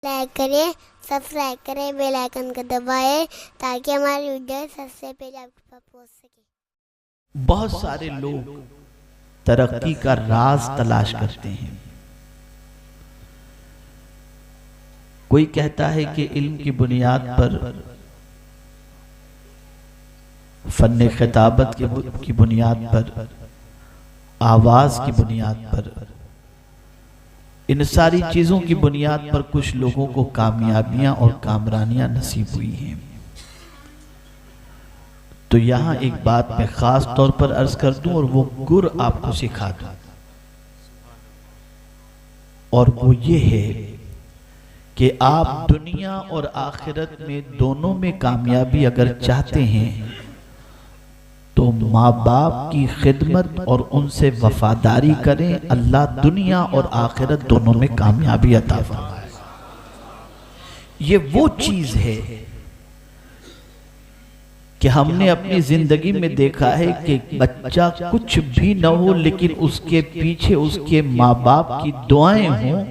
Like करें, subscribe करें, bell icon को दबाएं ताकि हमारी वीडियो सबसे पहले आपके पास पहुंच सके। बहुत सारे लोग तरक्की का राज तलाश करते हैं। कोई कहता है कि इल्म की बुनियाद पर, फन्ने खिताबत की बुनियाद पर, आवाज की बुनियाद पर, इन सारी चीजों की बुनियाद पर कुछ लोगों को कामयाबियां और कामरानियां नसीब हुई हैं। तो यहां एक बात मैं खास तौर पर अर्ज कर दूं और वो गुर आपको सिखा दूं, और वो ये है कि आप दुनिया और आखिरत में दोनों में कामयाबी अगर चाहते हैं तो माँ बाप की खिदमत और उनसे वफादारी करें। अल्लाह दुनिया और आखिरत दोनों में कामयाबी अता फरमाए। ये वो चीज है कि हमने अपनी जिंदगी में देखा है कि बच्चा कुछ भी न हो लेकिन उसके पीछे उसके माँ बाप की दुआएं हों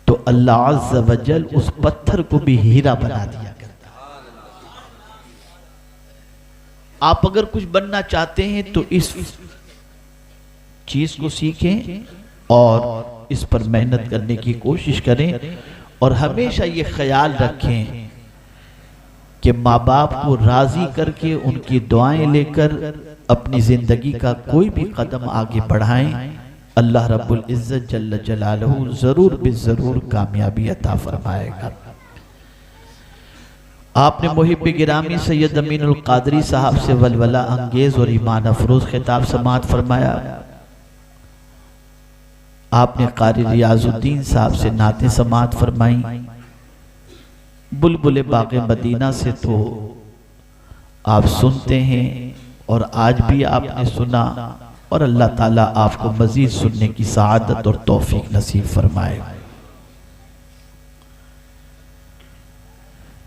तो अल्लाह अज़्ज़ व जल उस पत्थर को भी हीरा बना दिया करता है। आप अगर कुछ बनना चाहते हैं तो इस चीज को सीखें और इस पर मेहनत करने की कोशिश करें, और हमेशा ये ख्याल रखें कि माँ बाप को राजी करके उनकी दुआएं लेकर अपनी जिंदगी का कोई भी कदम आगे बढ़ाएं। अल्लाह रब्बुल इज्जत जल्ल जलालहू जरूर बिजरूर कामयाबी अता फरमाएगा। आपने मुहिब गिरामी सैयद अमीनुल कादरी साहब से वलवला अंगेज और ईमान अफरोज खिताब समाअत फरमाया। आपने कारी रियाजुद्दीन साहब से नाते समाअत फरमाई। बुलबुल बाग़े मदीना से तो आप सुनते हैं और आज भी आपने सुना, और अल्लाह ताला आपको मजीद सुनने की सआदत और तौफीक नसीब फरमाए।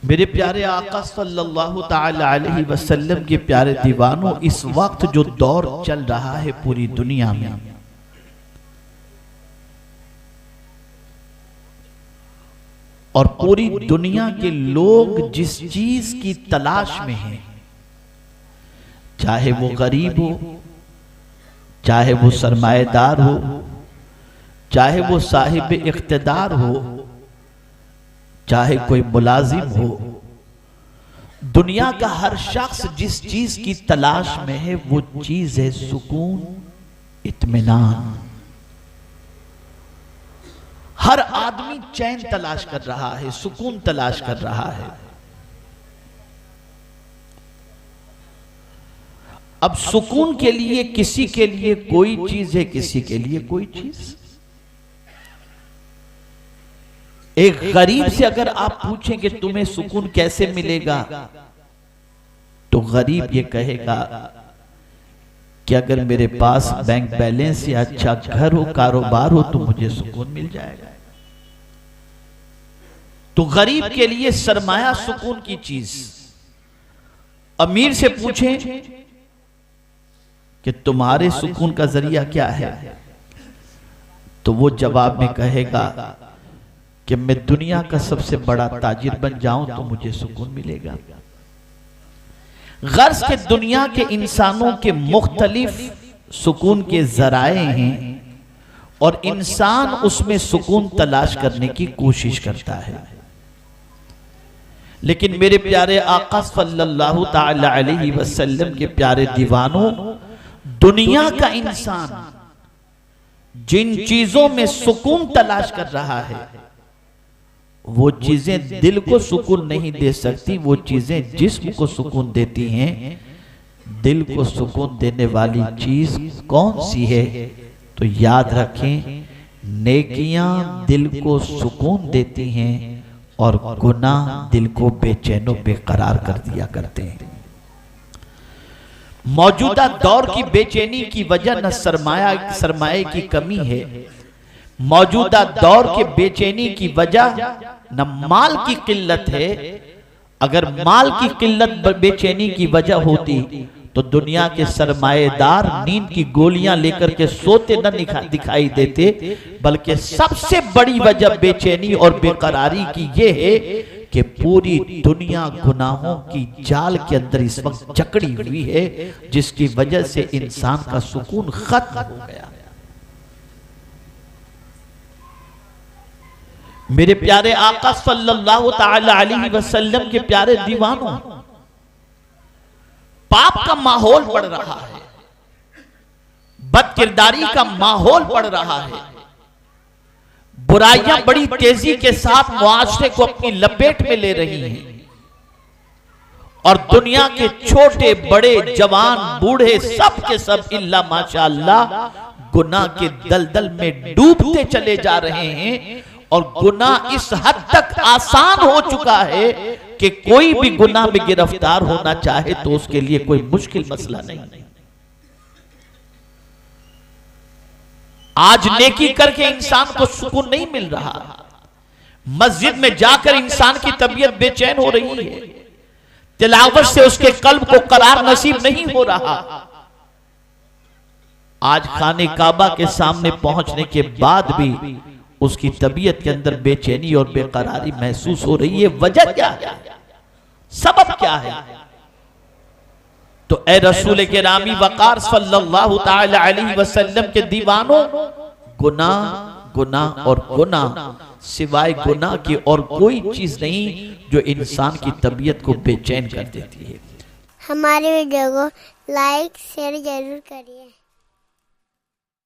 मेरे प्यारे आका सल्लल्लाहु ताला अलैहि वसल्लम के प्यारे दीवानों, इस वक्त जो दौर चल रहा है पूरी दुनिया में, और पूरी दुनिया के लोग जिस चीज की तलाश में हैं, चाहे वो गरीब हो, चाहे वो सरमाएदार हो, चाहे वो साहिब इख्तिदार हो, चाहे कोई मुलाजिम हो, दुनिया का हर शख्स जिस चीज की तलाश में है वो चीज है सुकून, इत्मीनान। हर आदमी चैन तलाश कर रहा है, सुकून तलाश कर रहा है। अब सुकून के लिए किसी के लिए कोई चीज है, किसी के लिए कोई चीज। एक गरीब से अगर आप पूछें कि तुम्हें सुकून कैसे मिलेगा, तो गरीब ये कहेगा कि अगर मेरे पास बैंक बैलेंस या अच्छा घर हो, कारोबार हो, तो मुझे सुकून मिल जाएगा। तो गरीब के लिए सरमाया सुकून की चीज। अमीर से पूछें कि तुम्हारे सुकून का जरिया क्या है, तो वो जवाब में कहेगा कि मैं दुनिया का सबसे बड़ा ताजिर बन जाऊं तो मुझे सुकून मिलेगा। गर्ज के दुनिया के इंसानों के मुख्तलिफ सुकून के जराए हैं और इंसान उसमें सुकून तलाश करने की कोशिश करता है। लेकिन मेरे प्यारे आका सल्लल्लाहु ताला अलैहि वसल्लम के प्यारे दीवानों, दुनिया का इंसान जिन चीजों में सुकून तलाश कर रहा है वो चीजें दिल को सुकून नहीं दे सकती। वो चीजें जिस्म को सुकून देती हैं। दिल को सुकून देने वाली चीज कौन सी है? तो याद रखें, नेकियां दिल को सुकून देती हैं और गुनाह दिल को बेचैनो बेकरार कर दिया करते हैं। मौजूदा दौर की बेचैनी की वजह न सरमाए की कमी है, मौजूदा दौर के बेचैनी की वजह न माल की किल्लत है। अगर माल की किल्लत बेचैनी की वजह होती तो दुनिया के सरमाएदार नींद की गोलियां लेकर के सोते न दिखाई देते, बल्कि सबसे बड़ी वजह बेचैनी और बेकरारी की यह है कि पूरी दुनिया गुनाहों की जाल के अंदर इस वक्त जकड़ी हुई है, जिसकी वजह से इंसान का सुकून खत्म हो गया। मेरे प्यारे आका सल्लल्लाहु ताला अलैहि वसल्लम के प्यारे दीवानों, पाप का माहौल बढ़ रहा है, बदकिरदारी का माहौल बढ़ रहा है, बुराइयां बड़ी तेजी के साथ मुआशरे को अपनी लपेट में ले रही हैं और दुनिया के छोटे बड़े जवान बूढ़े सब के सब इल्ला माशाअल्लाह गुनाह के दलदल में डूबते चले जा रहे हैं। और गुनाह इस हद तक आसान हो चुका है कि कोई भी गुनाह में गिरफ्तार होना चाहे तो उसके लिए कोई मुश्किल मसला नहीं। आज नेकी करके इंसान को सुकून नहीं मिल रहा, मस्जिद में जाकर इंसान की तबीयत बेचैन हो रही है, तिलावत से उसके कल्ब को करार नसीब नहीं हो रहा। आज खाने काबा के सामने पहुंचने के बाद भी उसकी तबीयत के अंदर बेचैनी और बेकरारी महसूस हो रही है। वजह क्या है, सबब क्या है? तो ए रसूल के रामी वकार सल्लल्लाहु ताला अलैहि वसल्लम के दीवानों, गुनाह गुनाह और गुनाह, सिवाय गुनाह की और कोई चीज नहीं जो इंसान की तबीयत को बेचैन कर देती है। हमारे वीडियो को लाइक शेयर जरूर करिए।